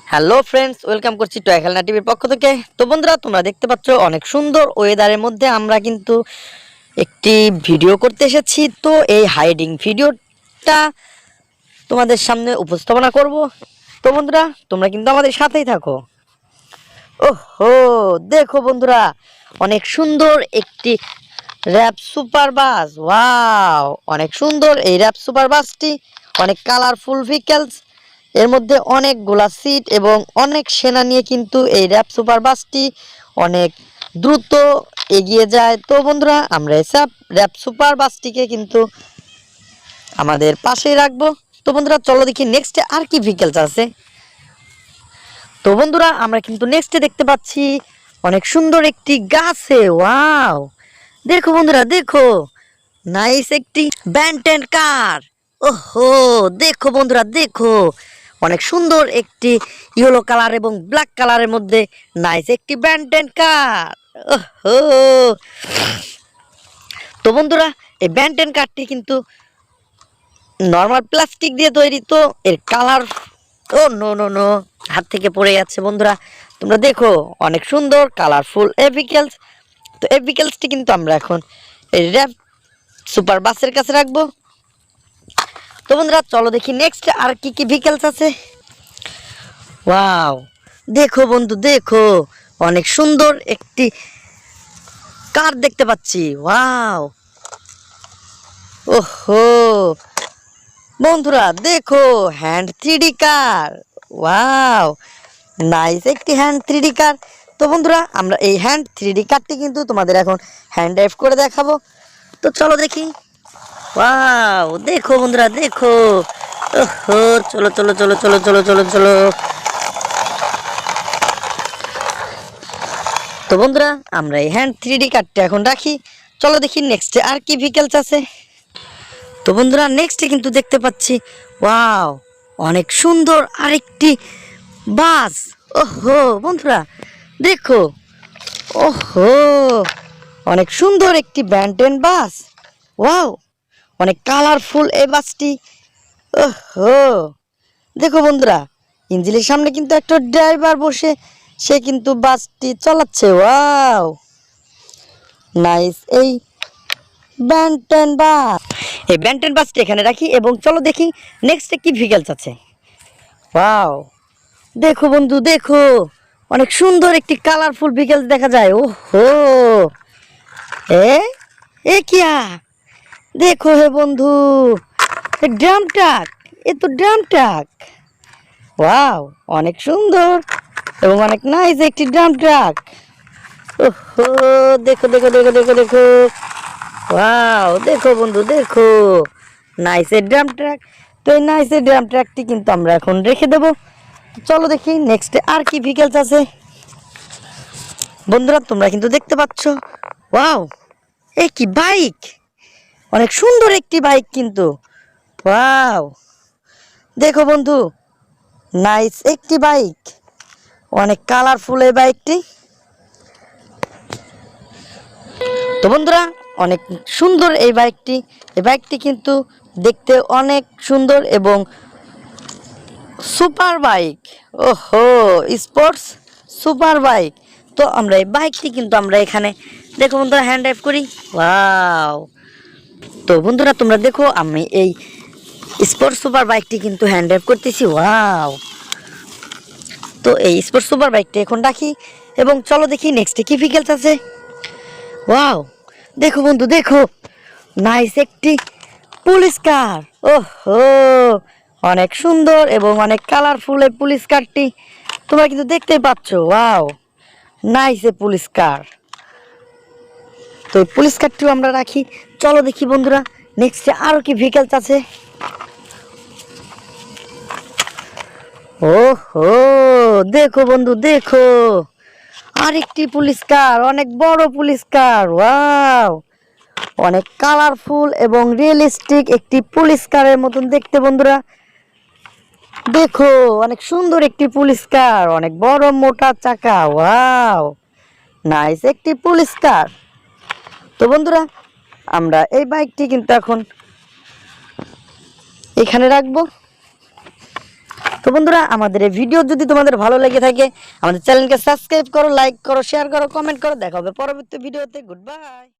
Hello friends, welcome করছি টয়খালনা টিভির পক্ষ থেকে। তো বন্ধুরা, তোমরা দেখতে পাচ্ছ অনেক সুন্দর ওয়েদারের মধ্যে আমরা কিন্তু একটি ভিডিও করতে এসেছি। তো এই হাইডিং ভিডিওটা তোমাদের সামনে উপস্থাপনা করব। তো বন্ধুরা, তোমরা কিন্তু আমাদের সাথেই থাকো। ওহো, দেখো বন্ধুরা, অনেক সুন্দর একটি র্যাপ সুপার বাস। ওয়াও, অনেক সুন্দর এই র্যাপ সুপার বাসটি। অনেক কালারফুল ভেহিকেলস, এর মধ্যে অনেকগুলা সিট এবং অনেক সেনা নিয়ে কিন্তু এই র্যাপ সুপার বাসটি অনেক দ্রুত এগিয়ে যায়। তো বন্ধুরা, আমরা এসব র্যাপ সুপার বাসটিকে কিন্তু আমাদের পাশেই রাখবো। তো বন্ধুরা, চলো দেখি নেক্সটে আর কি ভেহিকেলস আছে। তো বন্ধুরা, আমরা কিন্তু নেক্সটে দেখতে পাচ্ছি অনেক সুন্দর একটি গাছে। ওয়াও, দেখো বন্ধুরা, দেখো, নাইস একটি ব্যান্টেন কার। ওহো, দেখো বন্ধুরা, দেখো, অনেক সুন্দর একটি ইয়েলো কালার এবং ব্ল্যাক কালারের মধ্যে নাইস একটি ব্যান্টেন কার। ওহো, তো বন্ধুরা, এই ব্যান্টেন কারটি কিন্তু নর্মাল প্লাস্টিক দিয়ে তৈরি। তো এর কালার, ও নো নো নো, হাত থেকে পড়ে যাচ্ছে। বন্ধুরা, তোমরা দেখো, অনেক সুন্দর কালারফুল এই ভেহিকেলস। তো এই ভেহিকেলসটি কিন্তু আমরা এখন এই র্যাপ সুপার বাসের কাছে রাখবো। তো বন্ধুরা, চলো দেখি নেক্সট আর কি কি ভেহিকেলস আছে। ওয়াও, দেখো বন্ধু, দেখো, অনেক সুন্দর একটি কার দেখতে পাচ্ছি। ওয়াও, ওহো বন্ধুরা, দেখো, হ্যান্ড 3D কার। ওয়াও, নাইস একটি হ্যান্ড 3D কার। তো বন্ধুরা, আমরা এই হ্যান্ড 3D কারটি কিন্তু তোমাদের এখন হ্যান্ড ড্রাইভ করে দেখাবো। তো চলো দেখি। ওয়াও, দেখো বন্ধুরা, দেখো, ওহো, চলো চলো চলো চলো চলো চলো চলো। তো বন্ধুরা, আমরা এই হ্যান্ড 3D কারটা এখন রাখি। চলো দেখি নেক্সটে আর কি ভেহিকেলস আছে। তো বন্ধুরা, নেক্সটে কিন্তু দেখতে পাচ্ছি, ওয়াও, অনেক সুন্দর আরেকটি বাস। ওহো বন্ধুরা, দেখো, ওহো, অনেক সুন্দর একটি ব্যান্টেন বাস। ওয়াও, অনেক কালারফুল এই বাসটি। ওহো, দেখো বন্ধুরা, ইঞ্জিনের সামনে কিন্তু একটা ড্রাইভার বসে সে কিন্তু বাসটি চালাচ্ছে। ওয়াও, নাইস এই ব্যান্টেন বাস। এই ব্যান্টেন বাসটি এখানে রাখি এবং চলো দেখি নেক্সটে কি ভেহিকেলস আছে। ওয়াও, দেখো বন্ধু, দেখো, অনেক সুন্দর একটি কালারফুল ভেহিকেলস দেখা যায়। ওহো, এ এ কিয়া, দেখো হে বন্ধু, এ ড্রাম ট্রাক, এ তো ড্রাম ট্রাক। ওয়াও, অনেক সুন্দর এবং অনেক নাইস একটি ড্রাম ট্রাক। ওহো, দেখো দেখো দেখো দেখো দেখো, ওয়াও, দেখো বন্ধু, দেখো, নাইস এর ড্রাম ট্রাক। তো এই নাইস এর ড্রাম ট্রাকটি কিন্তু আমরা এখন রেখে দেব। চলো দেখি নেক্সটে আর কি ভেহিকেলস আছে। বন্ধুরা, তোমরা কিন্তু দেখতে পাচ্ছ, ওয়াও, এই কি বাইক, অনেক সুন্দর একটি বাইক কিন্তু। ওয়াও, দেখো বন্ধু, নাইস একটি বাইক, অনেক কালারফুল এই বাইকটি। তো বন্ধুরা, অনেক সুন্দর এই বাইকটি। এই বাইকটি কিন্তু দেখতে অনেক সুন্দর এবং সুপার বাইক। ওহো, স্পোর্টস সুপার বাইক। তো আমরা এই বাইকটি কিন্তু আমরা এখানে, দেখো বন্ধুরা, হ্যান্ড ড্রাইভ করি। ওয়াও, তো বন্ধুরা, তোমরা দেখো, আমি এই স্পোর্টস সুপার বাইকটি কিন্তু হ্যান্ড ড্রাইভ করতেছি। ওয়াও, তো এই স্পোর্টস সুপার বাইকটি এখন রাখি এবং চলো দেখি নেক্সটে কি ভেহিকেলস আছে। ওয়াও, দেখো বন্ধু, দেখো, নাইস একটি পুলিশ কার। ওহো, অনেক সুন্দর এবং অনেক কালারফুল এই পুলিশ কারটি তোমরা কিন্তু দেখতেই পাচ্ছ। ওয়াও, নাইস এ পুলিশ কার। তো এই পুলিশ কারটিও আমরা রাখি। চলো দেখি বন্ধুরা, নেক্সটে আরো কি ভেহিকেলস আছে। ওহো, দেখো বন্ধু, দেখো, আরেকটি পুলিশ কার, অনেক বড় পুলিশ কার। ওয়াও, অনেক কালারফুল এবং রিয়েলিস্টিক একটি পুলিশ কারের মতন দেখতে। বন্ধুরা দেখো, অনেক সুন্দর একটি পুলিশ কার, অনেক বড় মোটা চাকা। ওয়াও, নাইস একটি পুলিশ কার। তো বন্ধুরা, আমরা এই বাইকটি কিন্তু এখন এখানে রাখবো। তো বন্ধুরা আমাদের এই ভিডিও যদি তোমাদের ভালো লেগে থাকে আমাদের চ্যানেলকে সাবস্ক্রাইব করো, লাইক করো, শেয়ার করো, কমেন্ট করো। দেখা হবে পরবর্তী ভিডিওতে। Good bye.